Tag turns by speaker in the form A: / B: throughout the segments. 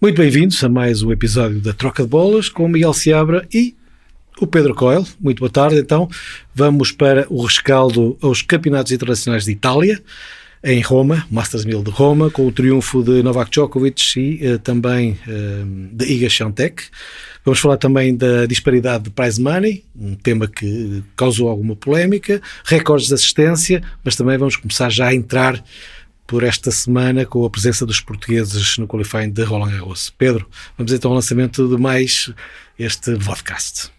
A: Muito bem-vindos a mais um episódio da Troca de Bolas com o Miguel Seabra e o Pedro Coelho. Muito boa tarde. Então, vamos para o rescaldo aos Campeonatos Internacionais de Itália, em Roma, Masters 1000 de Roma, com o triunfo de Novak Djokovic e também de Iga Świątek. Vamos falar também da disparidade de prize money, um tema que causou alguma polémica, recordes de assistência, mas também vamos começar já a entrar por esta semana com a presença dos portugueses no qualifying de Roland Garros. Pedro, vamos então ao lançamento de mais este podcast.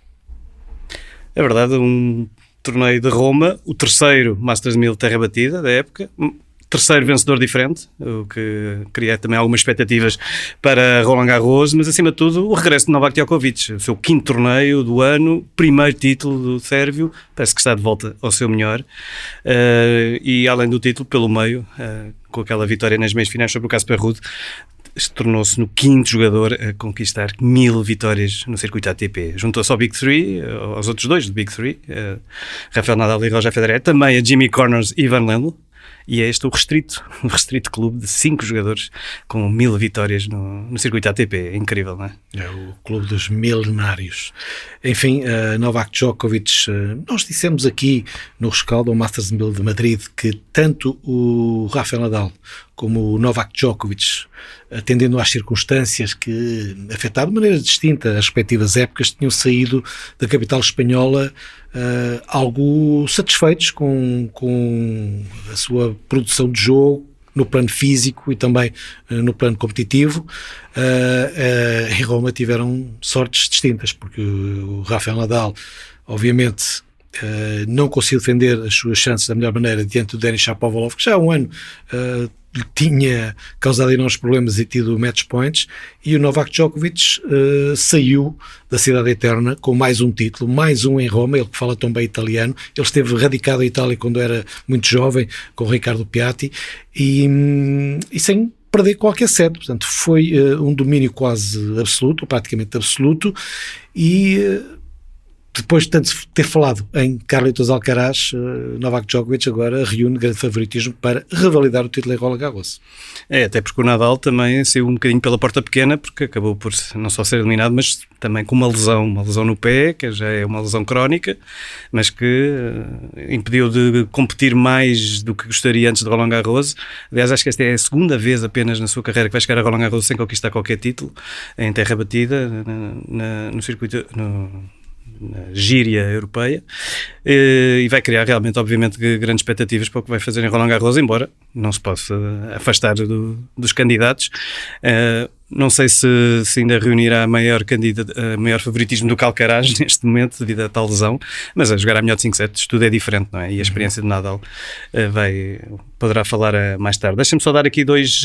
B: É verdade, um torneio de Roma, o terceiro Masters 1000 terra batida da época, terceiro vencedor diferente, o que cria também algumas expectativas para Roland Garros, mas acima de tudo o regresso de Novak Djokovic, o seu quinto torneio do ano, primeiro título do sérvio, parece que está de volta ao seu melhor, e além do título, pelo meio, com aquela vitória nas meias finais sobre o Casper Ruud, tornou-se no quinto jogador a conquistar 1000 vitórias no circuito ATP. Juntou-se ao Big Three, aos outros dois do Big Three, Rafael Nadal e Roger Federer, também a Jimmy Connors e Ivan Lendl. E é este o restrito clube de 5 jogadores com 1000 vitórias no circuito ATP. É incrível, não é?
A: É o clube dos milenários. Enfim, Novak Djokovic, nós dissemos aqui no rescaldo ao Masters 1000 de Madrid que tanto o Rafael Nadal como o Novak Djokovic, atendendo às circunstâncias que afetaram de maneira distinta as respectivas épocas, tinham saído da capital espanhola algo satisfeitos com a sua produção de jogo, no plano físico e também no plano competitivo. Em Roma tiveram sortes distintas, porque o Rafael Nadal, obviamente, não conseguiu defender as suas chances da melhor maneira diante do Denis Shapovalov, que já há um ano tinha causado enormes problemas e tido match points, e o Novak Djokovic saiu da cidade eterna com mais um título, mais um em Roma. Ele que fala tão bem italiano, ele esteve radicado em Itália quando era muito jovem com o Riccardo Piatti e sem perder qualquer set, portanto foi um domínio quase absoluto, praticamente absoluto, e depois de tanto ter falado em Carlitos Alcaraz, Novak Djokovic agora reúne grande favoritismo para revalidar o título em Roland Garros.
B: Até porque o Nadal também saiu um bocadinho pela porta pequena, porque acabou por não só ser eliminado, mas também com uma lesão no pé, que já é uma lesão crónica, mas que impediu de competir mais do que gostaria antes de Roland Garros. Aliás, acho que esta é a segunda vez apenas na sua carreira que vai chegar a Roland Garros sem conquistar qualquer título em terra batida, no circuito, na gíria europeia, e vai criar realmente, obviamente, grandes expectativas para o que vai fazer em Roland Garros, embora não se possa afastar dos candidatos. Não sei se ainda reunirá maior favoritismo do que Alcaraz neste momento devido a tal lesão, mas a jogar a melhor de 5 sets tudo é diferente, não é? E a experiência de Nadal poderá falar mais tarde. Deixa-me só dar aqui duas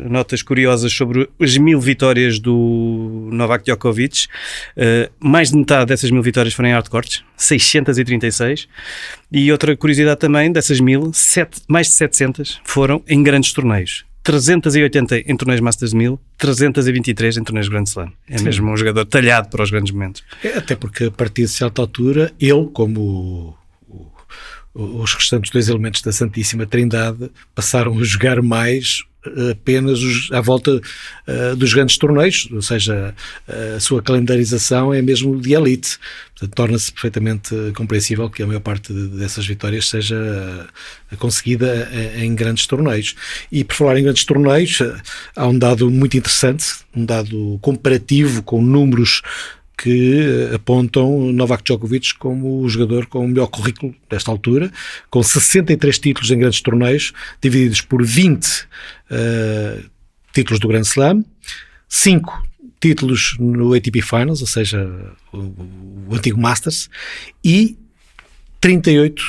B: notas curiosas sobre as 1000 vitórias do Novak Djokovic. Mais de metade dessas 1000 vitórias foram em hardcourts, 636, e outra curiosidade também, dessas 1000, mais de 700 foram em grandes torneios. 380 em torneios Masters 1000, 323 em torneios Grand Slam. É Sim. Mesmo um jogador talhado para os grandes momentos.
A: Até porque a partir de certa altura, ele, como os restantes dois elementos da Santíssima Trindade, passaram a jogar mais apenas à volta dos grandes torneios, ou seja, a sua calendarização é mesmo de elite. Portanto, torna-se perfeitamente compreensível que a maior parte dessas vitórias seja conseguida em grandes torneios. E por falar em grandes torneios, há um dado muito interessante, um dado comparativo com números que apontam Novak Djokovic como o jogador com o melhor currículo desta altura, com 63 títulos em grandes torneios, divididos por 20 títulos do Grand Slam, 5 títulos no ATP Finals, ou seja, o antigo Masters, e 38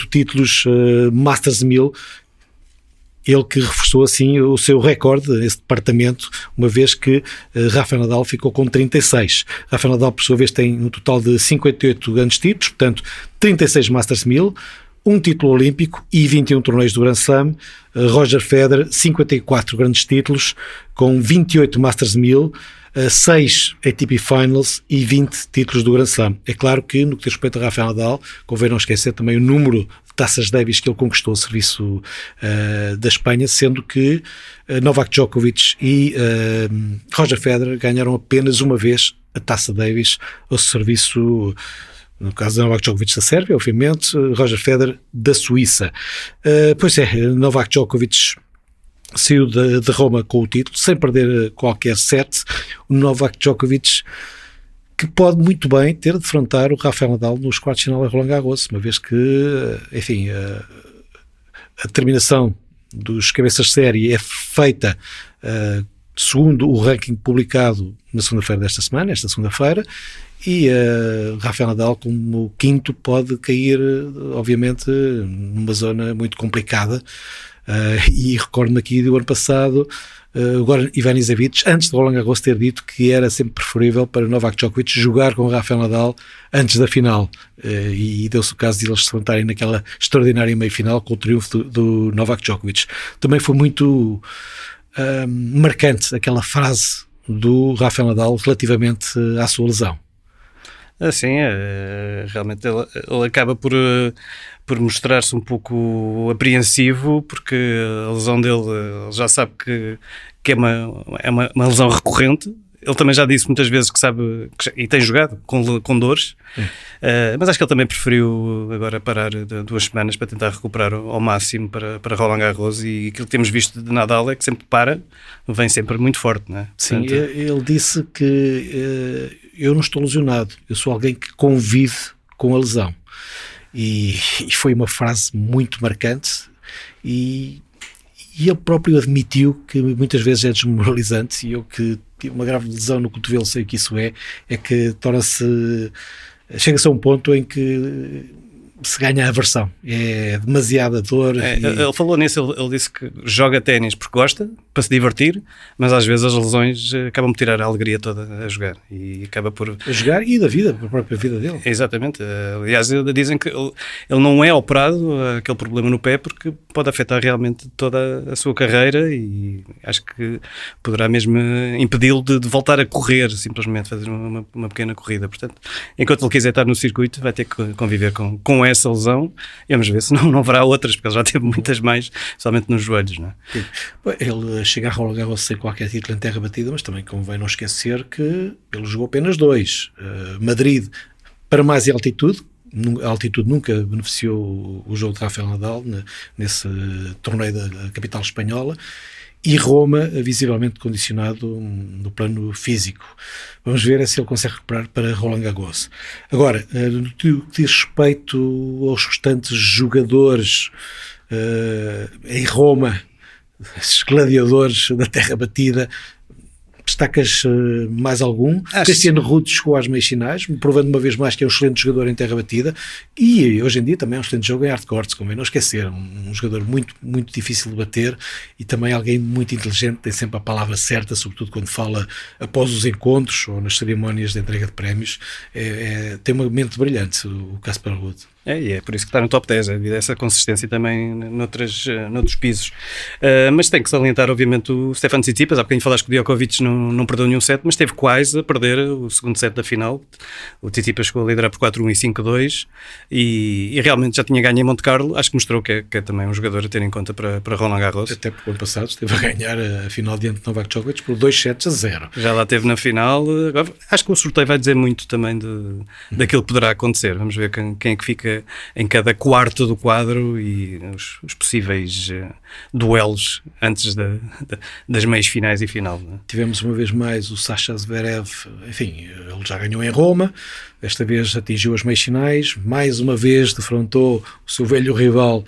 A: títulos Masters 1000, ele que reforçou assim o seu recorde nesse departamento, uma vez que Rafael Nadal ficou com 36. Rafael Nadal, por sua vez, tem um total de 58 grandes títulos, portanto 36 Masters 1000, um título olímpico e 21 torneios do Grand Slam. Roger Federer, 54 grandes títulos, com 28 Masters 1000, 6 ATP Finals e 20 títulos do Grand Slam. É claro que, no que diz respeito a Rafael Nadal, convém não esquecer também o número de taças Davis que ele conquistou ao serviço da Espanha, sendo que Novak Djokovic e Roger Federer ganharam apenas uma vez a taça Davis ao serviço, no caso de Novak Djokovic da Sérvia, obviamente, Roger Federer da Suíça. Pois é, Novak Djokovic saiu de Roma com o título, sem perder qualquer set. O Novak Djokovic, que pode muito bem ter de defrontar o Rafael Nadal nos quartos de final da Roland Garros, uma vez que, enfim, a determinação dos cabeças de série é feita segundo o ranking publicado na segunda-feira desta semana, esta segunda-feira, e Rafael Nadal, como quinto, pode cair, obviamente, numa zona muito complicada. E recordo-me aqui do ano passado, agora Ivanisevic, antes de Roland Garros, ter dito que era sempre preferível para Novak Djokovic jogar com Rafael Nadal antes da final, e deu-se o caso de eles se levantarem naquela extraordinária meia-final com o triunfo do Novak Djokovic. Também foi muito marcante aquela frase do Rafael Nadal relativamente à sua lesão.
B: Sim, realmente ele acaba por mostrar-se um pouco apreensivo, porque a lesão dele, ele já sabe que é uma lesão recorrente. Ele também já disse muitas vezes que sabe, e tem jogado com dores, mas acho que ele também preferiu agora parar 2 semanas para tentar recuperar ao máximo para Roland Garros, e aquilo que temos visto de Nadal é que sempre vem sempre muito forte, não é?
A: Sim, portanto, ele disse que eu não estou lesionado, eu sou alguém que convive com a lesão, e foi uma frase muito marcante, e ele próprio admitiu que muitas vezes é desmoralizante, e eu que tive uma grave lesão no cotovelo sei o que isso é que chega-se a um ponto em que se ganha a aversão, é demasiada dor.
B: Ele falou nisso, ele disse que joga ténis porque gosta, para se divertir, mas às vezes as lesões acabam por tirar a alegria toda a jogar, e acaba por...
A: A jogar e da vida, a própria vida dele.
B: Exatamente, aliás dizem que ele não é operado, aquele problema no pé, porque pode afetar realmente toda a sua carreira, e acho que poderá mesmo impedi-lo de voltar a correr, simplesmente fazer uma pequena corrida. Portanto, enquanto ele quiser estar no circuito, vai ter que conviver com essa lesão, e vamos ver se não haverá outras, porque ele já teve muitas mais, somente nos joelhos, não é?
A: Ele chega a Roland Garros sem qualquer título em terra batida, mas também convém não esquecer que ele jogou apenas 2. Madrid, para mais altitude, a altitude nunca beneficiou o jogo de Rafael Nadal nesse torneio da capital espanhola, e Roma visivelmente condicionado no plano físico. Vamos ver se ele consegue recuperar para Roland Garros. Agora, no que diz respeito aos restantes jogadores em Roma, esses gladiadores da terra batida, destacas mais algum? Cristiano Ruud chegou às meias finais, provando uma vez mais que é um excelente jogador em terra batida, e hoje em dia também é um excelente jogo em hardcourts, convém não esquecer, um jogador muito, muito difícil de bater, e também alguém muito inteligente, tem sempre a palavra certa, sobretudo quando fala após os encontros ou nas cerimónias de entrega de prémios. Tem uma mente brilhante o Casper Ruud.
B: E é por isso que está no top 10, devido a essa consistência também noutros pisos. Mas tem que salientar, obviamente, o Stefano Tsitsipas. Há bocadinho falaste que o Djokovic não perdeu nenhum set, mas esteve quase a perder o segundo set da final. O Tsitsipas chegou a liderar por 4-1 e 5-2, e realmente já tinha ganho em Monte Carlo. Acho que mostrou que é também um jogador a ter em conta para Roland Garros.
A: Até porque o ano passado esteve a ganhar a final diante de Novak Djokovic por 2-0.
B: Já lá esteve na final. Agora, acho que o sorteio vai dizer muito também daquilo que poderá acontecer. Vamos ver quem é que fica em cada quarto do quadro, e os possíveis duelos antes das meias finais e final, não é?
A: Tivemos uma vez mais o Sasha Zverev, enfim, ele já ganhou em Roma, desta vez atingiu as meias finais, mais uma vez defrontou o seu velho rival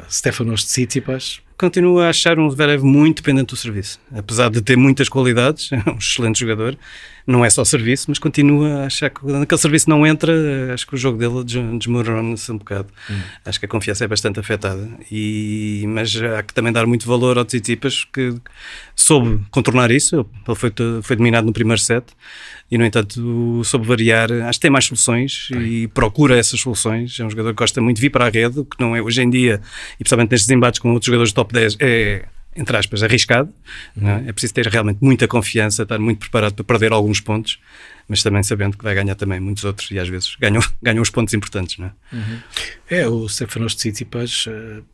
A: Stefanos Tsitsipas.
B: Continuo a achar um Zverev muito dependente do serviço, apesar de ter muitas qualidades, é um excelente jogador, não é só serviço, mas continuo a achar que quando aquele serviço não entra, acho que o jogo dele desmorona-se um bocado. Acho que a confiança é bastante afetada, mas há que também dar muito valor ao Tsitsipas, que soube contornar isso. Ele foi dominado no primeiro set, e no entanto soube variar. Acho que tem mais soluções e procura essas soluções. É um jogador que gosta muito de vir para a rede, o que não é hoje em dia, e principalmente nestes embates com outros jogadores do top 10, entre aspas, arriscado. Não é? É preciso ter realmente muita confiança, estar muito preparado para perder alguns pontos, mas também sabendo que vai ganhar também muitos outros e às vezes ganham os pontos importantes, não é?
A: O Stefanos Tsitsipas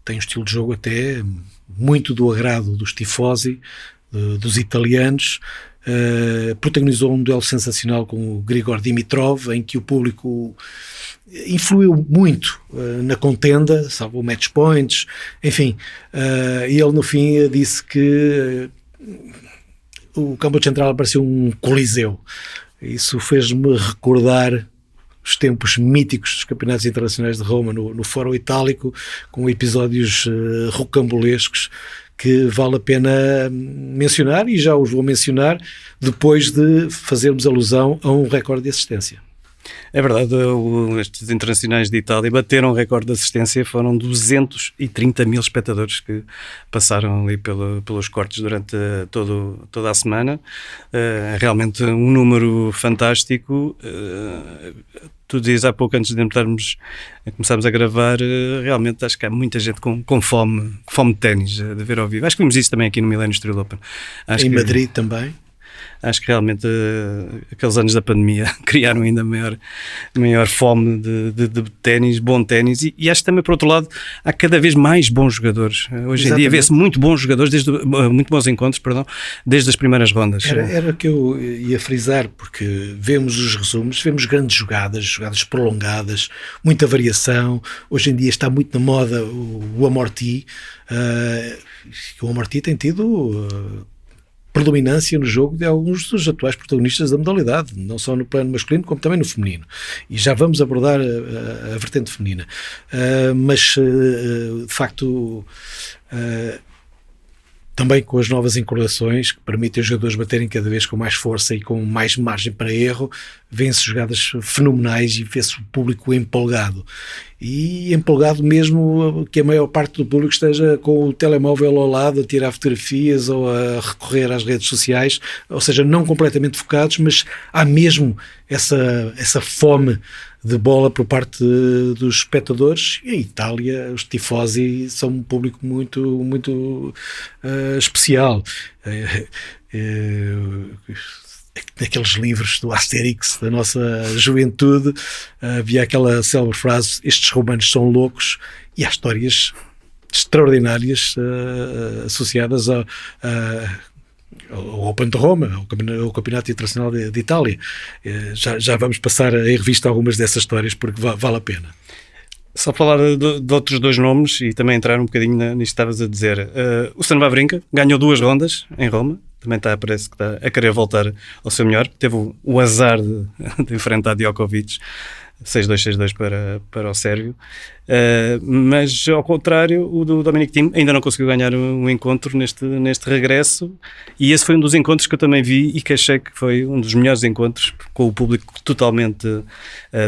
A: tem um estilo de jogo até muito do agrado dos tifosi, dos italianos. Protagonizou um duelo sensacional com o Grigor Dimitrov, em que o público influiu muito na contenda, salvo match points, enfim, e ele no fim disse que o campo central parecia um coliseu. Isso fez-me recordar os tempos míticos dos campeonatos internacionais de Roma no Fórum Itálico, com episódios rocambolescos que vale a pena mencionar, e já os vou mencionar depois de fazermos alusão a um recorde de assistência.
B: É verdade, estes internacionais de Itália bateram o recorde de assistência, foram 230 mil espectadores que passaram ali pelos cortes durante toda a semana. Realmente um número fantástico. Tu dizias há pouco, antes de começarmos a gravar, realmente acho que há muita gente com fome de ténis, de ver ao vivo. Acho que vimos isso também aqui no Millennium Street Open.
A: Em Madrid também.
B: Acho que realmente aqueles anos da pandemia criaram ainda maior fome de ténis, bom ténis, e acho que também, por outro lado, há cada vez mais bons jogadores. Hoje em dia vê-se muito bons jogadores, muito bons encontros, desde as primeiras rondas.
A: Era o que eu ia frisar, porque vemos os resumos, vemos grandes jogadas prolongadas, muita variação. Hoje em dia está muito na moda o amorti. O amorti tem tido predominância no jogo de alguns dos atuais protagonistas da modalidade, não só no plano masculino como também no feminino, e já vamos abordar a vertente feminina, mas de facto também com as novas incorporações que permitem os jogadores baterem cada vez com mais força e com mais margem para erro, vêem-se jogadas fenomenais e vê-se o público empolgado. E empolgado mesmo que a maior parte do público esteja com o telemóvel ao lado a tirar fotografias ou a recorrer às redes sociais, ou seja, não completamente focados, mas há mesmo essa fome de bola por parte dos espectadores. E em Itália os tifosi são um público muito especial. Naqueles livros do Asterix da nossa juventude havia aquela célebre frase: estes romanos são loucos, e há histórias extraordinárias associadas ao Open de Roma, ao Campeonato Internacional de Itália. Já vamos passar em revista algumas dessas histórias, porque vale a pena.
B: Só falar de outros dois nomes e também entrar um bocadinho nisto que estavas a dizer. O Stan Wawrinka ganhou 2 rondas em Roma, também parece que está a querer voltar ao seu melhor. Teve o azar de enfrentar Djokovic, 6-2, 6-2 para o sérvio. Mas ao contrário, o do Dominic Thiem ainda não conseguiu ganhar um encontro neste regresso, e esse foi um dos encontros que eu também vi e que achei que foi um dos melhores encontros, com o público totalmente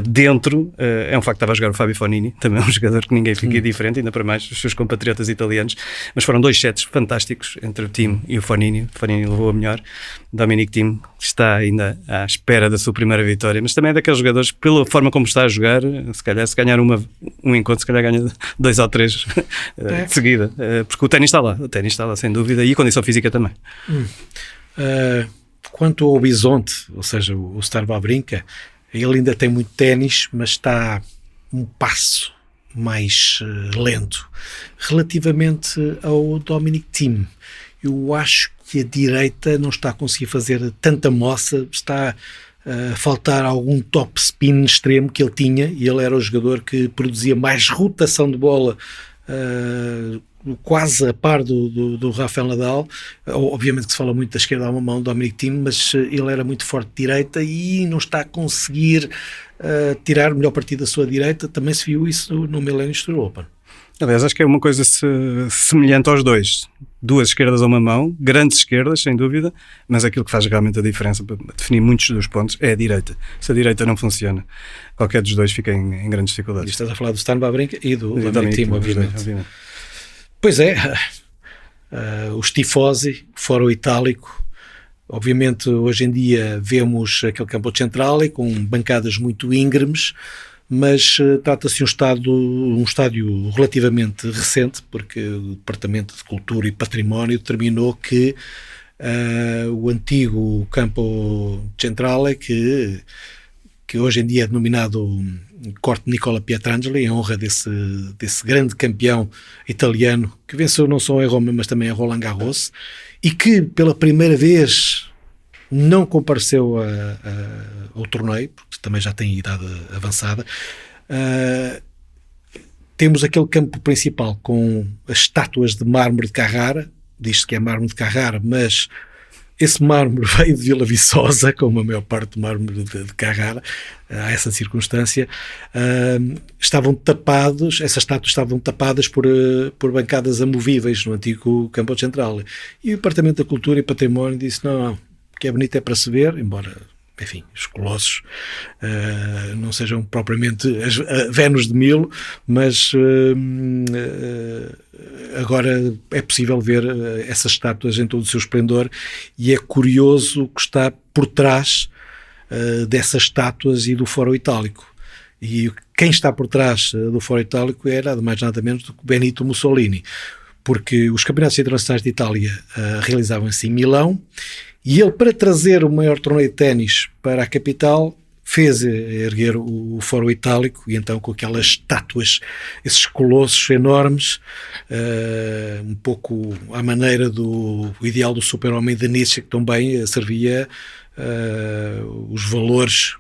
B: dentro. É um facto que estava a jogar o Fabio Fognini, também é um jogador que ninguém fica diferente, ainda para mais os seus compatriotas italianos, mas foram 2 sets fantásticos entre o Thiem e o Fognini. O Fognini levou a melhor. Dominic Thiem está ainda à espera da sua primeira vitória, mas também é daqueles jogadores, pela forma como está a jogar, se ganhar um encontro, se calhar ganha 2 ou 3 de seguida, porque o ténis está lá sem dúvida, e a condição física também.
A: Quanto ao Bisonte, ou seja, o Stan Wawrinka, ele ainda tem muito ténis, mas está um passo mais lento relativamente ao Dominic Thiem. Eu acho que a direita não está a conseguir fazer tanta moça, está a faltar algum top spin extremo que ele tinha, e ele era o jogador que produzia mais rotação de bola, quase a par do Rafael Nadal. Obviamente que se fala muito da esquerda a uma mão do Dominic Thiem, mas ele era muito forte de direita e não está a conseguir tirar o melhor partido da sua direita. Também se viu isso no Millennium Street Open.
B: Aliás, acho que é uma coisa semelhante aos dois. 2 esquerdas a uma mão, grandes esquerdas, sem dúvida, mas aquilo que faz realmente a diferença para definir muitos dos pontos é a direita. Se a direita não funciona, qualquer dos dois fica em grandes dificuldades.
A: E estás a falar do Stan Wawrinka e do Dominic Thiem, obviamente. Pois é, os tifosi, Fórum Itálico. Obviamente, hoje em dia vemos aquele campo central com bancadas muito íngremes, mas trata-se de um estádio relativamente recente, porque o Departamento de Cultura e Património determinou que o antigo Campo Centrale, que hoje em dia é denominado Corte Nicola Pietrangeli, em honra desse grande campeão italiano que venceu não só em Roma, mas também em Roland Garros, e que pela primeira vez não compareceu ao torneio, porque também já tem idade avançada. Temos aquele campo principal com as estátuas de mármore de Carrara, diz-se que é mármore de Carrara, mas esse mármore veio de Vila Viçosa, como a maior parte do mármore de Carrara, há essa circunstância. Essas estátuas estavam tapadas por bancadas amovíveis no antigo Campo Central. E o Departamento da Cultura e Património disse, não, que é bonito é para se ver, embora, enfim, os colossos não sejam propriamente a Vênus de Milo, mas agora é possível ver essas estátuas em todo o seu esplendor, e é curioso o que está por trás dessas estátuas e do Fórum Itálico. E quem está por trás do Fórum Itálico era nada mais nada menos do que Benito Mussolini, porque os campeonatos internacionais de Itália realizavam-se em Milão, e ele, para trazer o maior torneio de ténis para a capital, fez erguer o Fórum Itálico, e então com aquelas estátuas, esses colossos enormes, um pouco à maneira do ideal do super-homem de Nietzsche, que também servia os valores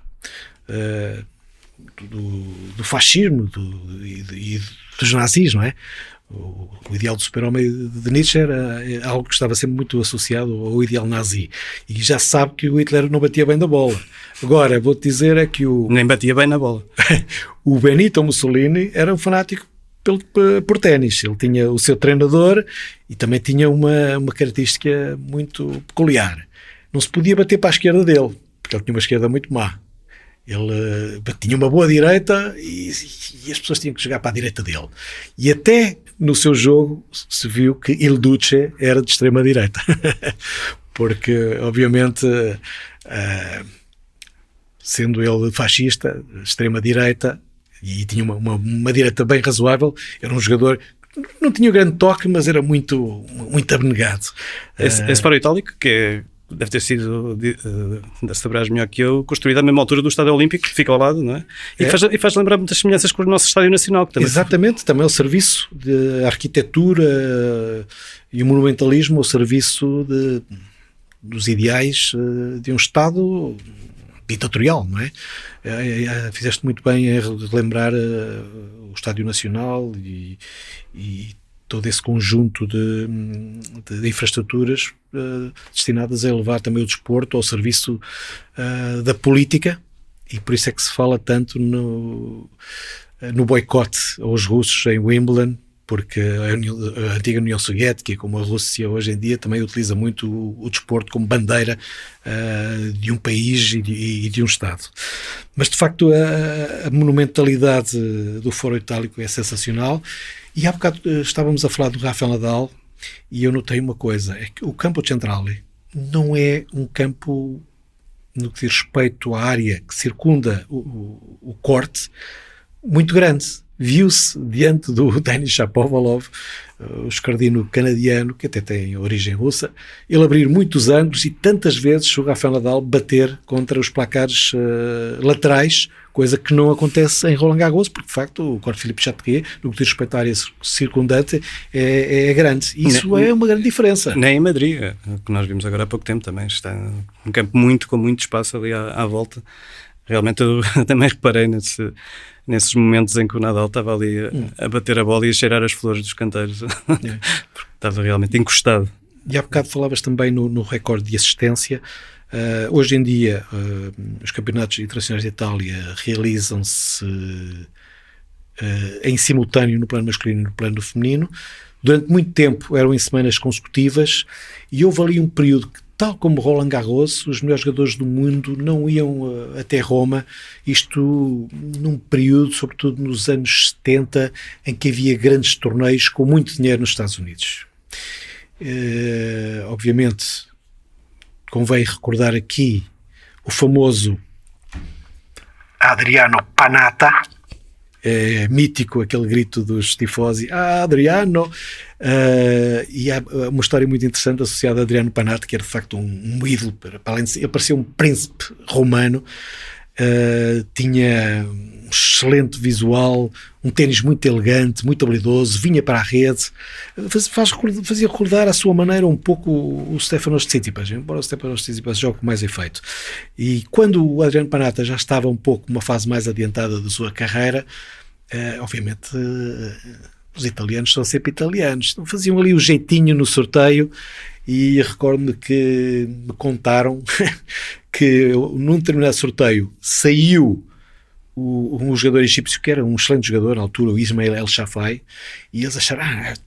A: do fascismo e dos nazis, não é? O ideal do super-homem de Nietzsche era algo que estava sempre muito associado ao ideal nazi, e já se sabe que o Hitler não batia bem da bola. Agora, vou-te dizer é que
B: nem batia bem na bola.
A: O Benito Mussolini era um fanático por ténis. Ele tinha o seu treinador e também tinha uma característica muito peculiar. Não se podia bater para a esquerda dele, porque ele tinha uma esquerda muito má. Ele tinha uma boa direita e as pessoas tinham que jogar para a direita dele. E até no seu jogo se viu que Il Duce era de extrema direita. Porque, obviamente, sendo ele fascista, extrema direita, e tinha uma direita bem razoável, era um jogador que não tinha grande toque, mas era muito abnegado.
B: Esse Fórum Itálico, que deve ter sido, saberás melhor que eu, construído à mesma altura do Estádio Olímpico, que fica ao lado, não é? E faz lembrar muitas semelhanças com o nosso Estádio Nacional. Que também
A: exatamente, também é o serviço de arquitetura e o monumentalismo ao serviço dos ideais de um Estado ditatorial, não é? Fizeste muito bem em relembrar o Estádio Nacional e todo esse conjunto de infraestruturas destinadas a elevar também o desporto ao serviço da política, e por isso é que se fala tanto no boicote aos russos em Wimbledon, porque a antiga União Soviética, como a Rússia hoje em dia, também utiliza muito o desporto como bandeira de um país e de um Estado. Mas, de facto, a monumentalidade do Fórum Itálico é sensacional. E há bocado estávamos a falar do Rafael Nadal, e eu notei uma coisa, é que o Campo Centrale não é um campo, no que diz respeito à área que circunda o corte, muito grande. Viu-se diante do Denis Shapovalov, o escardino canadiano, que até tem origem russa, ele abrir muitos ângulos e tantas vezes o Rafael Nadal bater contra os placares laterais, coisa que não acontece em Roland Garros, porque de facto o corte Philippe Chatrier, no que diz respeito à área circundante, é grande. Isso é uma grande diferença.
B: Nem em Madrid, que nós vimos agora há pouco tempo também, está um campo com muito espaço ali à volta. Realmente eu também reparei nesses momentos em que o Nadal estava ali a bater a bola e a cheirar as flores dos canteiros, porque estava realmente encostado.
A: E há bocado falavas também no recorde de assistência. Hoje em dia os campeonatos internacionais de Itália realizam-se em simultâneo no plano masculino e no plano feminino. Durante muito tempo eram em semanas consecutivas, e houve ali um período que, tal como Roland Garros, os melhores jogadores do mundo não iam até Roma, isto num período, sobretudo nos anos 70, em que havia grandes torneios com muito dinheiro nos Estados Unidos. Obviamente, convém recordar aqui o famoso Adriano Panatta, é mítico aquele grito dos tifosi, Adriano, e há uma história muito interessante associada a Adriano Panatta, que era de facto um ídolo, para além de ser, ele parecia um príncipe romano, tinha um excelente visual, um ténis muito elegante, muito habilidoso, vinha para a rede, fazia recordar à sua maneira um pouco o Stefanos Tsitsipas, embora o Stefanos Tsitsipas jogue com mais efeito. E quando o Adriano Panatta já estava um pouco numa fase mais adiantada da sua carreira, obviamente os italianos são sempre italianos, então faziam ali o jeitinho no sorteio, e recordo-me que me contaram que num determinado sorteio saiu um jogador egípcio que era um excelente jogador na altura, o Ismail El Shafai, e eles acharam,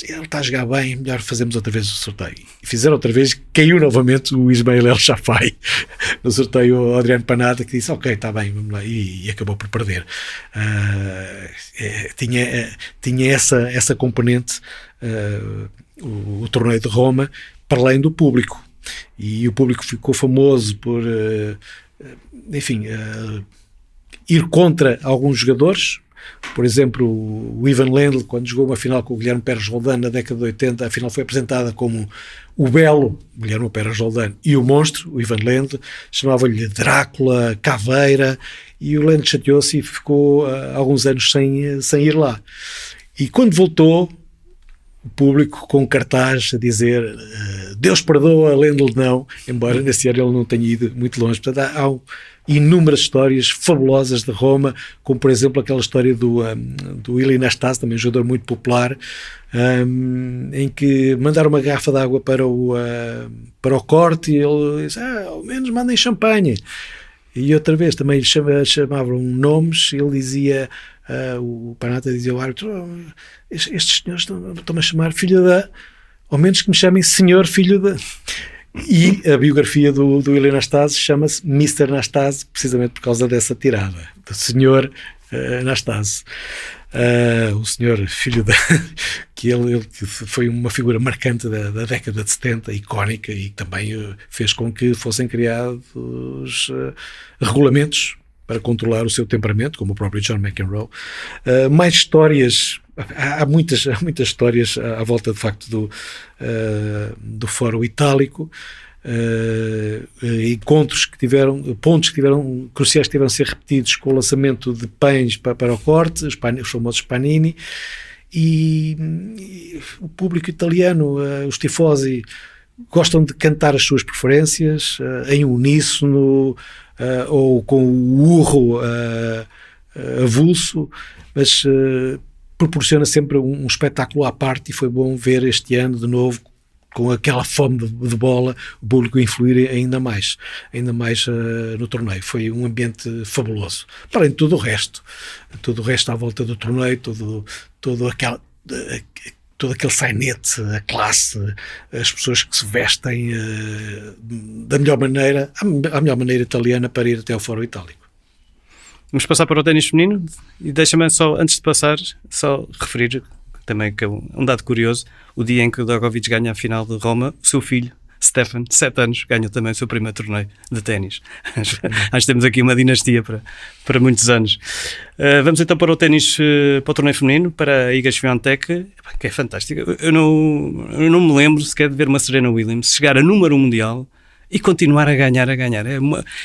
A: ele está a jogar bem, melhor fazemos outra vez o sorteio. E fizeram outra vez, caiu novamente o Ismail El Shafai no sorteio, o Adriano Panatta, que disse, ok, está bem, vamos lá, e acabou por perder. Tinha essa componente, o torneio de Roma, para além do público, e o público ficou famoso por ir contra alguns jogadores. Por exemplo, o Ivan Lendl, quando jogou uma final com o Guilherme Pérez Roldan na década de 80, a final foi apresentada como o belo Guilherme Pérez Roldan e o monstro, o Ivan Lendl, chamavam-lhe Drácula, Caveira, e o Lendl chateou-se e ficou alguns anos sem ir lá. E quando voltou, o público com cartaz a dizer Deus perdoa, Lendl não, embora nesse ano ele não tenha ido muito longe. Portanto, há inúmeras histórias fabulosas de Roma, como por exemplo aquela história do Ilie Nastase, também um jogador muito popular, em que mandaram uma garrafa de água para o corte, e ele disse, ao menos mandem champanhe. E outra vez também chamavam nomes, ele dizia, o Panatta dizia ao árbitro, estes senhores estão-me a chamar filho da, ao menos que me chamem senhor filho da. E a biografia do Ilie Nastase chama-se Mr. Nastase, precisamente por causa dessa tirada, do senhor Nastase. O senhor filho da... que ele foi uma figura marcante da década de 70, icónica, e também fez com que fossem criados regulamentos para controlar o seu temperamento, como o próprio John McEnroe. Mais histórias... Há muitas histórias à volta, de facto, do Fórum Itálico, encontros que tiveram, pontos que tiveram, cruciais que tiveram a ser repetidos com o lançamento de pães para o corte, os famosos panini, e o público italiano, os tifosi, gostam de cantar as suas preferências em uníssono, ou com o urro avulso, mas proporciona sempre um espetáculo à parte, e foi bom ver este ano de novo, com aquela fome de bola, o público influir ainda mais no torneio. Foi um ambiente fabuloso, para além de tudo o resto à volta do torneio, todo aquele sainete, a classe, as pessoas que se vestem da melhor maneira, a melhor maneira italiana, para ir até ao Fórum Itálico.
B: Vamos passar para o ténis feminino, e deixa-me só, antes de passar, só referir também que é um dado curioso: o dia em que o Djokovic ganha a final de Roma, o seu filho, Stefan, de 7 anos, ganha também o seu primeiro torneio de ténis. Acho que temos aqui uma dinastia para muitos anos. Vamos então para o ténis, para o torneio feminino, para a Iga Swiatek, que é fantástico. Eu não me lembro sequer de ver uma Serena Williams chegar a número 1 mundial e continuar a ganhar.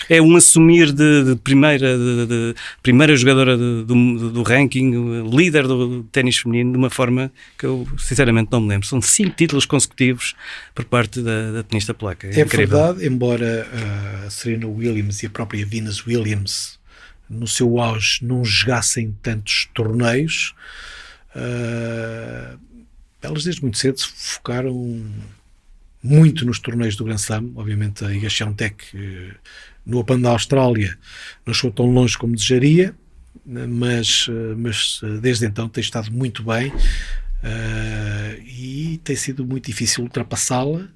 B: É um assumir de primeira jogadora do ranking, líder do ténis feminino, de uma forma que eu sinceramente não me lembro. São 5 títulos consecutivos por parte da tenista polaca. É incrível.
A: Verdade, embora a Serena Williams e a própria Venus Williams, no seu auge, não jogassem tantos torneios, elas desde muito cedo se focaram muito nos torneios do Grand Slam. Obviamente a Iga Swiatek no Open da Austrália não chegou tão longe como desejaria, mas desde então tem estado muito bem, e tem sido muito difícil ultrapassá-la,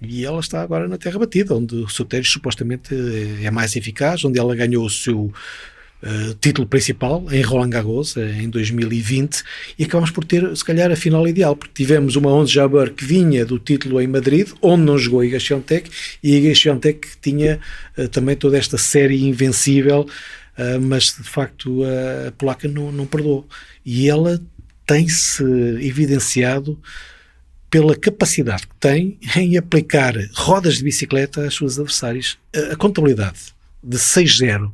A: e ela está agora na terra batida, onde o seu ténis supostamente é mais eficaz, onde ela ganhou o seu título principal em Roland Garros em 2020, e acabamos por ter, se calhar, a final ideal, porque tivemos uma Ons Jabeur que vinha do título em Madrid, onde não jogou a Iga Swiatek, e a Iga Swiatek tinha também toda esta série invencível mas de facto a polaca não perdoou. E ela tem-se evidenciado pela capacidade que tem em aplicar rodas de bicicleta às suas adversárias. A contabilidade de 6-0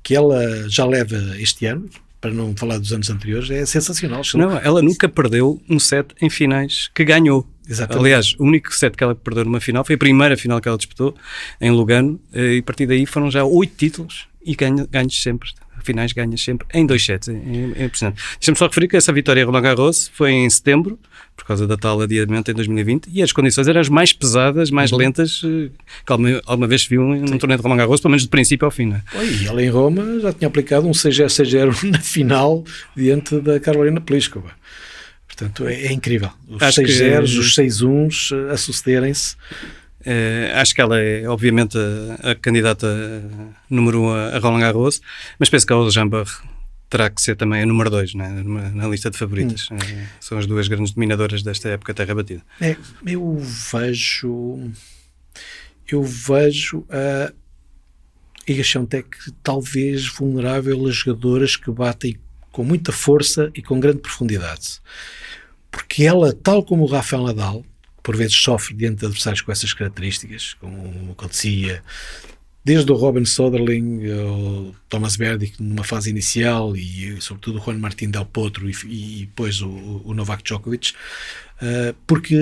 A: que ela já leva este ano, para não falar dos anos anteriores, é sensacional.
B: Não, ela nunca perdeu um set em finais que ganhou. Exatamente. Aliás, o único set que ela perdeu numa final foi a primeira final que ela disputou em Lugano, e a partir daí foram já 8 títulos e ganhos sempre. Finais ganhas sempre em 2 sets. É impressionante. Deixa-me só referir que essa vitória em Roland Garros foi em setembro, por causa da tal adiamento em 2020, e as condições eram as mais pesadas, mais lentas que alguma vez se viu num torneio de Roland Garros, pelo menos de princípio ao fim. Não é?
A: E ela em Roma já tinha aplicado um 6-0 na final diante da Karolina Pliskova. Portanto, é incrível. Os 6-0s, os 6-1s a sucederem-se.
B: Acho que ela é obviamente a candidata número 1 a Roland Garros, mas penso que a Ons Jabeur terá que ser também a número 2, né, na lista de favoritas. São as duas grandes dominadoras desta época terra batida.
A: Eu vejo a Iga Świątek talvez vulnerável a jogadoras que batem com muita força e com grande profundidade, porque ela, tal como o Rafael Nadal, por vezes sofre diante de adversários com essas características, como acontecia desde o Robin Soderling, o Thomas Berdych numa fase inicial e sobretudo o Juan Martín Del Potro e depois o Novak Djokovic, porque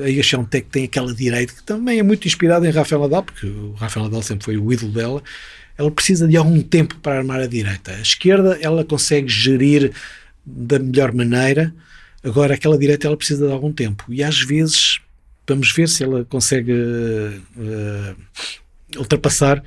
A: a Iga Świątek tem aquela direita que também é muito inspirada em Rafael Nadal, porque o Rafael Nadal sempre foi o ídolo dela. Ela precisa de algum tempo para armar a direita. A esquerda ela consegue gerir da melhor maneira, agora aquela direita ela precisa de algum tempo, e às vezes vamos ver se ela consegue ultrapassar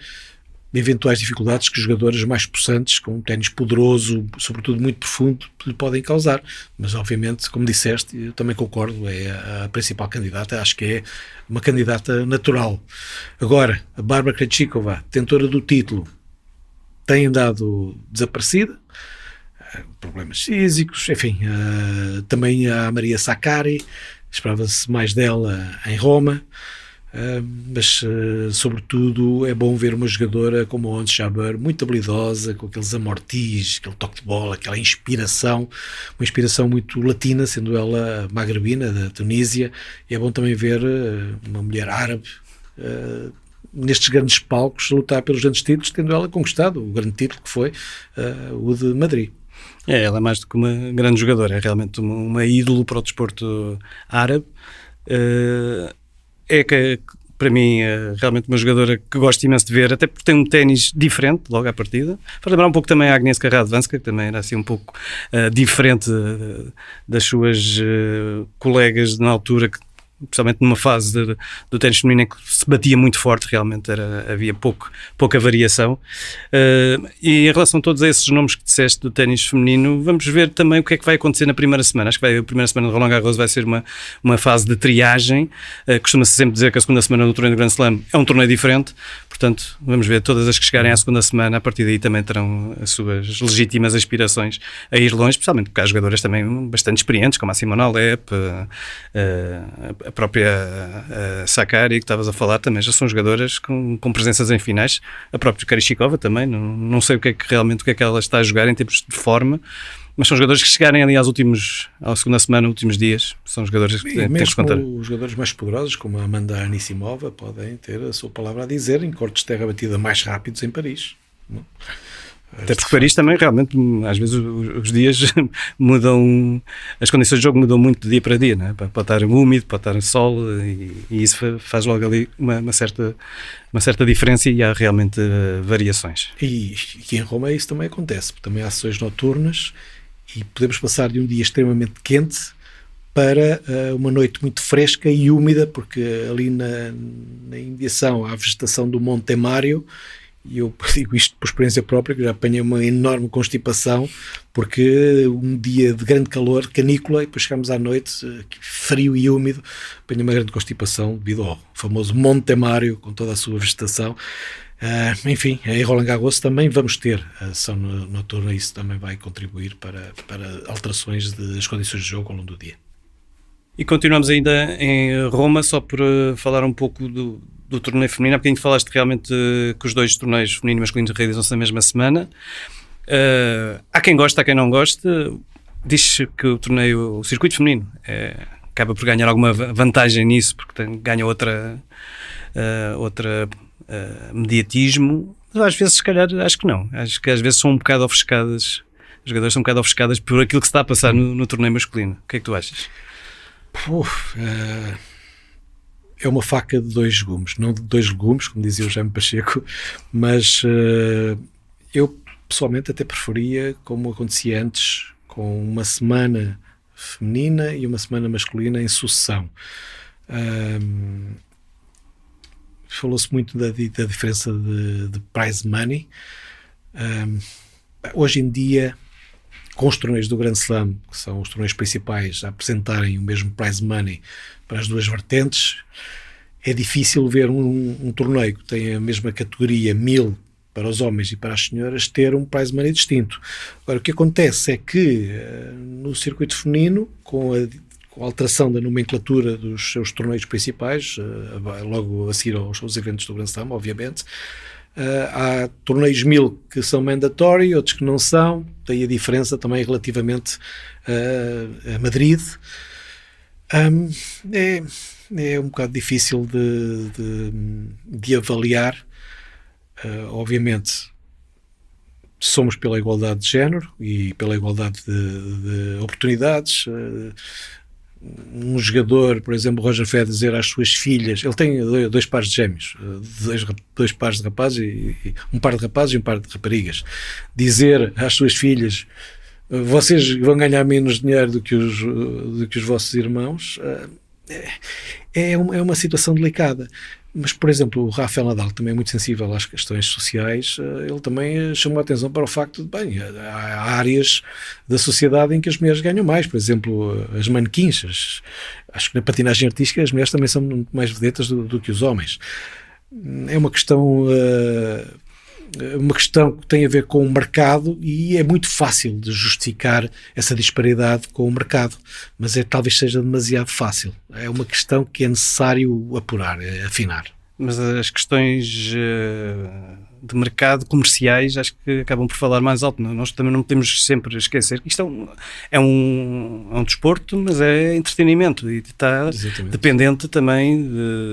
A: eventuais dificuldades que jogadores mais possantes, com um ténis poderoso, sobretudo muito profundo, lhe podem causar. Mas obviamente, como disseste, eu também concordo, é a principal candidata, acho que é uma candidata natural. Agora, a Barbara Krejcikova, tentora do título, tem andado desaparecida, problemas físicos, enfim, também a Maria Sakkari, esperava-se mais dela em Roma, mas sobretudo é bom ver uma jogadora como a Ons Jabeur, muito habilidosa, com aqueles amortis, aquele toque de bola, aquela inspiração, uma inspiração muito latina, sendo ela magrebina, da Tunísia, e é bom também ver uma mulher árabe nestes grandes palcos lutar pelos grandes títulos, tendo ela conquistado o grande título que foi o de Madrid.
B: Ela é mais do que uma grande jogadora, é realmente uma ídolo para o desporto árabe. É que, para mim, é realmente uma jogadora que gosto imenso de ver, até porque tem um ténis diferente logo à partida. Faz lembrar um pouco também a Agnieszka Radwanska, que também era assim um pouco diferente das suas colegas na altura, que especialmente numa fase do ténis feminino em que se batia muito forte, realmente havia pouca variação. E em relação a todos esses nomes que disseste do ténis feminino, vamos ver também o que é que vai acontecer na primeira semana. Acho que a primeira semana de Roland Garros vai ser uma fase de triagem. Costuma-se sempre dizer que a segunda semana do torneio do Grand Slam é um torneio diferente, portanto vamos ver, todas as que chegarem à segunda semana, a partir daí também terão as suas legítimas aspirações a ir longe, especialmente porque há jogadoras também bastante experientes, como a Simona Halep, a própria Sakkari, que estavas a falar, também já são jogadoras com presenças em finais. A própria Krejcikova também, não sei o que é que ela está a jogar em termos de forma, mas são jogadores que chegarem ali à segunda semana, últimos dias, são jogadores que temos que contar.
A: Os jogadores mais poderosos, como a Amanda Anisimova, podem ter a sua palavra a dizer em cortes de terra batida mais rápidos em Paris.
B: Até porque Paris também, realmente, às vezes os dias mudam, as condições de jogo mudam muito de dia para dia, não é? Pode estar úmido, pode estar sol, e isso faz logo ali uma certa diferença, e há realmente variações.
A: E em Roma isso também acontece, porque também há sessões noturnas e podemos passar de um dia extremamente quente para uma noite muito fresca e úmida, porque ali na imediação há a vegetação do Monte Mário. E eu digo isto por experiência própria, que já apanhei uma enorme constipação, porque um dia de grande calor, canícula, e depois chegamos à noite, frio e úmido, apanhei uma grande constipação devido ao famoso Monte Mário, com toda a sua vegetação. Enfim, em Roland Garros também vamos ter a sessão noturna, isso também vai contribuir para alterações das condições de jogo ao longo do dia.
B: E continuamos ainda em Roma, só por falar um pouco do torneio feminino. Há bocadinho falaste realmente que os dois torneios feminino e masculino realizam-se na mesma semana. Há quem goste, há quem não goste. Diz-se que o circuito feminino acaba por ganhar alguma vantagem nisso, porque ganha outra mediatismo. Mas às vezes, se calhar, acho que não. Acho que às vezes são um bocado ofuscadas. Os jogadores são um bocado ofuscadas por aquilo que se está a passar no torneio masculino. O que é que tu achas?
A: É uma faca de dois gumes, não de dois legumes, como dizia o Jaime Pacheco, mas eu pessoalmente até preferia, como acontecia antes, com uma semana feminina e uma semana masculina em sucessão. Falou-se muito da diferença de prize money. Hoje em dia, com os torneios do Grand Slam, que são os torneios principais, a apresentarem o mesmo prize money para as duas vertentes, é difícil ver um torneio que tem a mesma categoria 1000 para os homens e para as senhoras ter um prize money distinto. Agora, o que acontece é que no circuito feminino, com a alteração da nomenclatura dos seus torneios principais, logo a seguir aos eventos do Grand Slam, obviamente, há torneios 1000 que são mandatory, outros que não são, daí a diferença também relativamente a Madrid. É um bocado difícil de avaliar. Obviamente somos pela igualdade de género e pela igualdade de oportunidades. Um jogador, por exemplo, Roger Federer, dizer às suas filhas, ele tem dois pares de gêmeos, dois pares de rapazes e um par de rapazes e um par de raparigas, dizer às suas filhas: vocês vão ganhar menos dinheiro do que os vossos irmãos, é uma situação delicada. Mas, por exemplo, o Rafael Nadal, também é muito sensível às questões sociais, ele também chamou a atenção para o facto de, há áreas da sociedade em que as mulheres ganham mais. Por exemplo, as manequins. Acho que na patinagem artística as mulheres também são muito mais vedetas do que os homens. É uma questão que tem a ver com o mercado e é muito fácil de justificar essa disparidade com o mercado, mas talvez seja demasiado fácil. É uma questão que é necessário apurar, afinar.
B: Mas as questões de mercado comerciais acho que acabam por falar mais alto. Nós também não podemos sempre esquecer que isto é um desporto, mas é entretenimento e está dependente também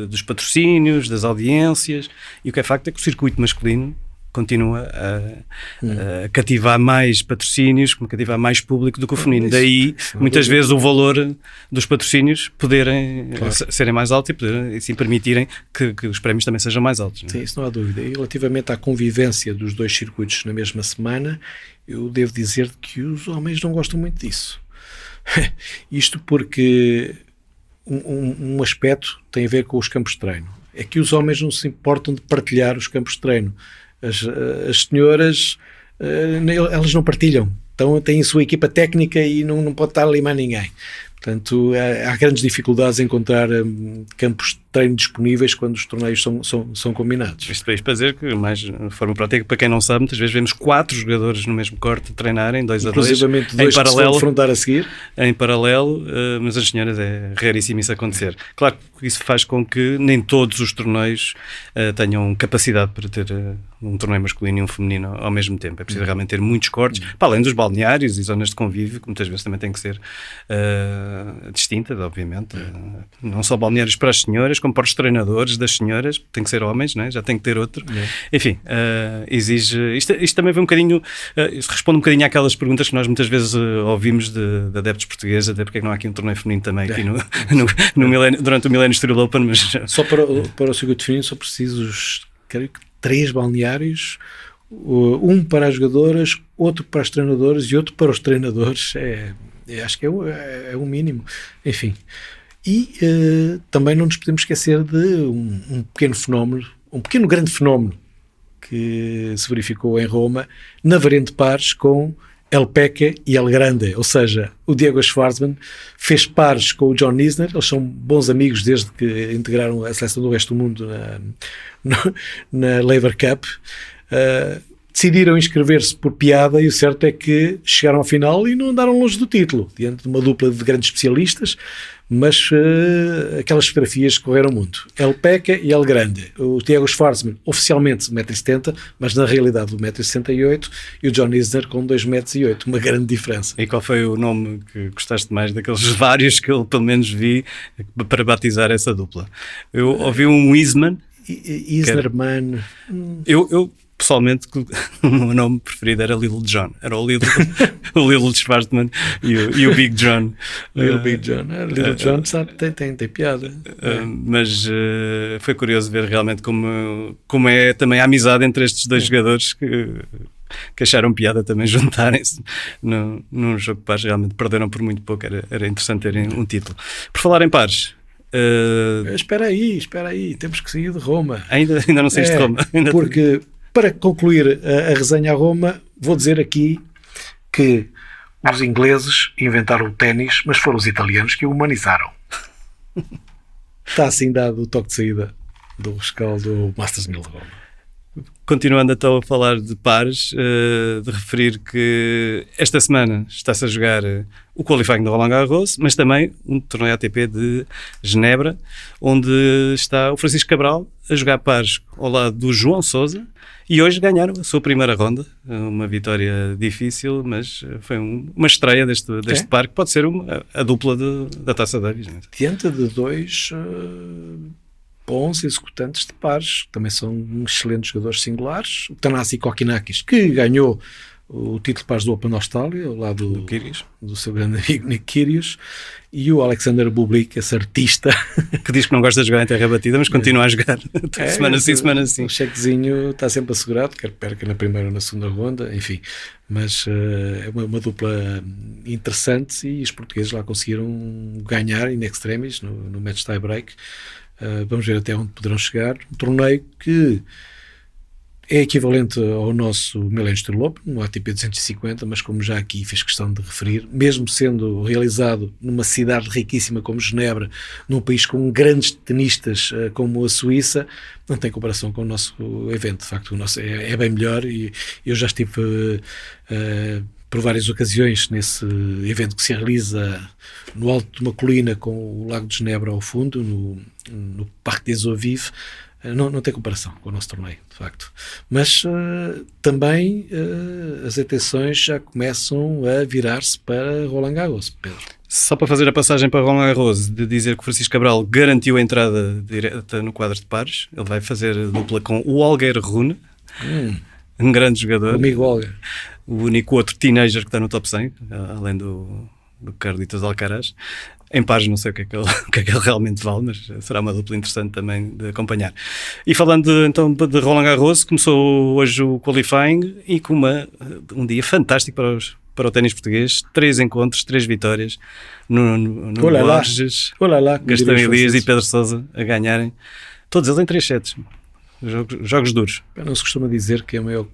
B: dos patrocínios, das audiências, e o que é facto é que o circuito masculino continua a cativar mais patrocínios, cativar mais público do que o feminino. Daí, muitas vezes, o valor dos patrocínios poderem serem mais altos e poderem, assim, permitirem que os prémios também sejam mais altos. Não é?
A: Sim, isso não há dúvida. E relativamente à convivência dos dois circuitos na mesma semana, eu devo dizer que os homens não gostam muito disso. Isto porque um aspecto tem a ver com os campos de treino. É que os homens não se importam de partilhar os campos de treino. As senhoras, elas não partilham, então têm a sua equipa técnica e não pode estar ali mais ninguém. Portanto, há grandes dificuldades em encontrar campos de treino disponíveis quando os torneios são combinados.
B: Isto para dizer que, mais de forma prática, para quem não sabe, muitas vezes vemos 4 jogadores no mesmo corte treinarem, 2 a 2,
A: inclusivamente dois em paralelo, que se vão defrontar a seguir.
B: Em paralelo, mas as senhoras é raríssimo isso acontecer. Claro que isso faz com que nem todos os torneios tenham capacidade para ter um torneio masculino e um feminino ao mesmo tempo. É preciso realmente ter muitos cortes, para além dos balneários e zonas de convívio, que muitas vezes também têm que ser distintas, obviamente. Não só balneários para as senhoras, como para os treinadores das senhoras, tem que ser homens, não é? Já tem que ter outro. Enfim, exige... Isto também vem um bocadinho... responde um bocadinho àquelas perguntas que nós muitas vezes ouvimos de adeptos portugueses, até porque é que não há aqui um torneio feminino também aqui durante o Millennium Steel Open, mas...
A: Só para o circuito feminino são precisos, creio que, 3 balneários, um para as jogadoras, outro para os treinadores e outro para os treinadores. Acho que é o mínimo. Enfim. E também não nos podemos esquecer de um pequeno fenómeno, um pequeno grande fenómeno que se verificou em Roma, na variante de pares com El Peque e El Grande, ou seja, o Diego Schwartzman fez pares com o John Isner. Eles são bons amigos desde que integraram a seleção do resto do mundo na Laver Cup. decidiram inscrever-se por piada e o certo é que chegaram ao final e não andaram longe do título, diante de uma dupla de grandes especialistas, mas aquelas fotografias correram muito. El Peca e El Grande. O Tiago Schwartzman, oficialmente 1,70 m, mas na realidade 1,68 m, e o John Isner com 2,08 m, uma grande diferença.
B: E qual foi o nome que gostaste mais daqueles vários que eu pelo menos vi para batizar essa dupla? Eu ouvi um Isman.
A: Isnerman.
B: Eu pessoalmente, o meu nome preferido era Little John. Era o Little Schwarzman e o Big John.
A: Big John. Little John sabe, tem piada.
B: Mas foi curioso ver realmente como é também a amizade entre estes dois jogadores que acharam piada também juntarem-se num jogo de pares. Realmente perderam por muito pouco. Era interessante terem um título. Por falar em pares...
A: Espera aí, temos que sair de Roma.
B: Ainda não saíste de Roma.
A: Porque... Para concluir a resenha a Roma, vou dizer aqui que os ingleses inventaram o ténis, mas foram os italianos que o humanizaram. Está assim dado o toque de saída do rescaldo do Masters 1000 de Roma.
B: Continuando então a falar de pares, de referir que esta semana está-se a jogar o qualifying do Roland Garros, mas também um torneio ATP de Genebra, onde está o Francisco Cabral a jogar pares ao lado do João Sousa, e hoje ganharam a sua primeira ronda, uma vitória difícil, mas foi uma estreia deste par, que pode ser a dupla da Taça Davis. Né?
A: Diante de dois bons executantes de pares, que também são excelentes jogadores singulares, o Thanasi Kokkinakis, que ganhou o título de pares do Open de Austrália, ao lado do seu grande amigo Nick Kyrgios, e o Alexander Bublik, esse artista
B: que diz que não gosta de jogar em terra batida, mas continua a jogar semana sim, semana sim.
A: O chequezinho está sempre assegurado, quer perca na primeira ou na segunda ronda, enfim, mas é uma dupla interessante, e os portugueses lá conseguiram ganhar in extremis no match tie break. Vamos ver até onde poderão chegar. Um torneio que é equivalente ao nosso Millennium Tour Open, no ATP 250, mas como já aqui fiz questão de referir, mesmo sendo realizado numa cidade riquíssima como Genebra, num país com grandes tenistas como a Suíça, não tem comparação com o nosso evento. De facto, o nosso é bem melhor, e eu já estive por várias ocasiões nesse evento que se realiza no alto de uma colina com o Lago de Genebra ao fundo, no Parque des Eaux Vives. Não tem comparação com o nosso torneio, de facto. Mas também as atenções já começam a virar-se para Roland Garros, Pedro.
B: Só para fazer a passagem para Roland Garros, de dizer que o Francisco Cabral garantiu a entrada direta no quadro de pares. Ele vai fazer dupla com o Holger Rune, um grande jogador.
A: O amigo Holger.
B: O único outro teenager que está no top 100, além do Carlitos Alcaraz. Em pares não sei o que é que ele realmente vale, mas será uma dupla interessante também de acompanhar. E falando então de Roland Garros, começou hoje o qualifying, e com um dia fantástico para o ténis português. 3 encontros, 3 vitórias no Borges, Gastão Elias e Pedro Sousa a ganharem, todos eles em 3 sets. Jogos duros.
A: Não se costuma dizer que a maior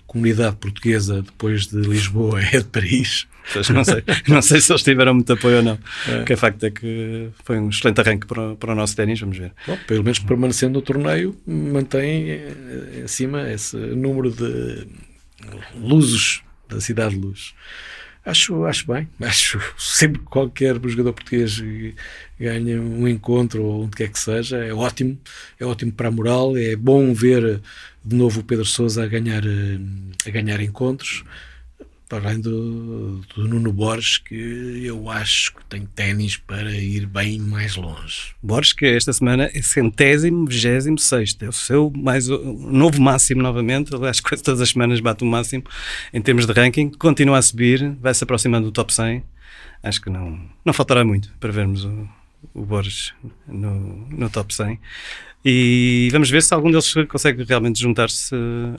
A: comunidade portuguesa depois de Lisboa é de Paris.
B: Não sei se eles tiveram muito apoio ou não. O que é facto é que foi um excelente arranque para o nosso ténis, vamos ver.
A: Bom, pelo menos permanecendo no torneio, mantém acima esse número de luzes da Cidade de Luz. Acho bem. Acho sempre que qualquer jogador português ganha um encontro ou onde quer que seja, é ótimo para a moral. É bom ver de novo o Pedro Sousa a ganhar encontros, para além do Nuno Borges, que eu acho que tem ténis para ir bem mais longe.
B: Borges, que esta semana é 126º, é o seu novo máximo novamente. Aliás, quase todas as semanas bate o máximo em termos de ranking, continua a subir, vai se aproximando do top 100. Acho que não faltará muito para vermos o Borges no top 100. E vamos ver se algum deles consegue realmente juntar-se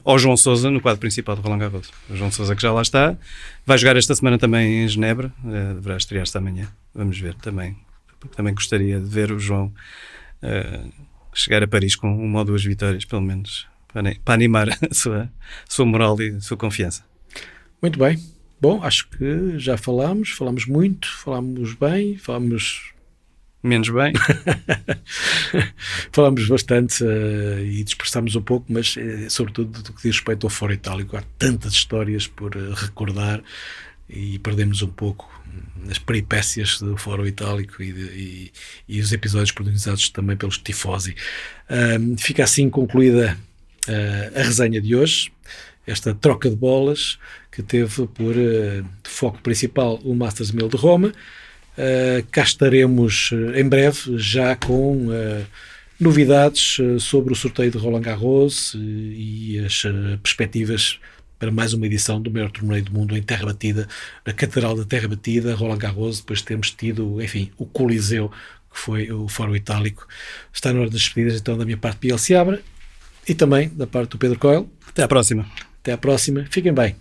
B: ao João Sousa no quadro principal do Roland Garros. O João Sousa, que já lá está, vai jogar esta semana também em Genebra, deverá estrear-se amanhã. Vamos ver também. Também gostaria de ver o João chegar a Paris com 1 ou 2 vitórias, pelo menos, para animar a sua moral e a sua confiança.
A: Muito bem. Bom, acho que já falámos muito, falámos bem, falámos
B: menos bem.
A: Falámos bastante e dispersámos um pouco, mas sobretudo do que diz respeito ao Fórum Itálico. Há tantas histórias por recordar e perdemos um pouco as peripécias do Fórum Itálico e os episódios protagonizados também pelos tifosi. Fica assim concluída a resenha de hoje, esta troca de bolas que teve por foco principal o Masters 1000 de Roma. Cá estaremos em breve já com novidades sobre o sorteio de Roland Garros e as perspectivas para mais uma edição do maior torneio do mundo em terra batida, na Catedral da Terra Batida, Roland Garros. Depois temos tido, enfim, o Coliseu, que foi o Fórum Itálico. Está na hora das despedidas, então, da minha parte, Miguel Seabra, e também da parte do Pedro Coelho.
B: Até à próxima.
A: Até à próxima. Fiquem bem.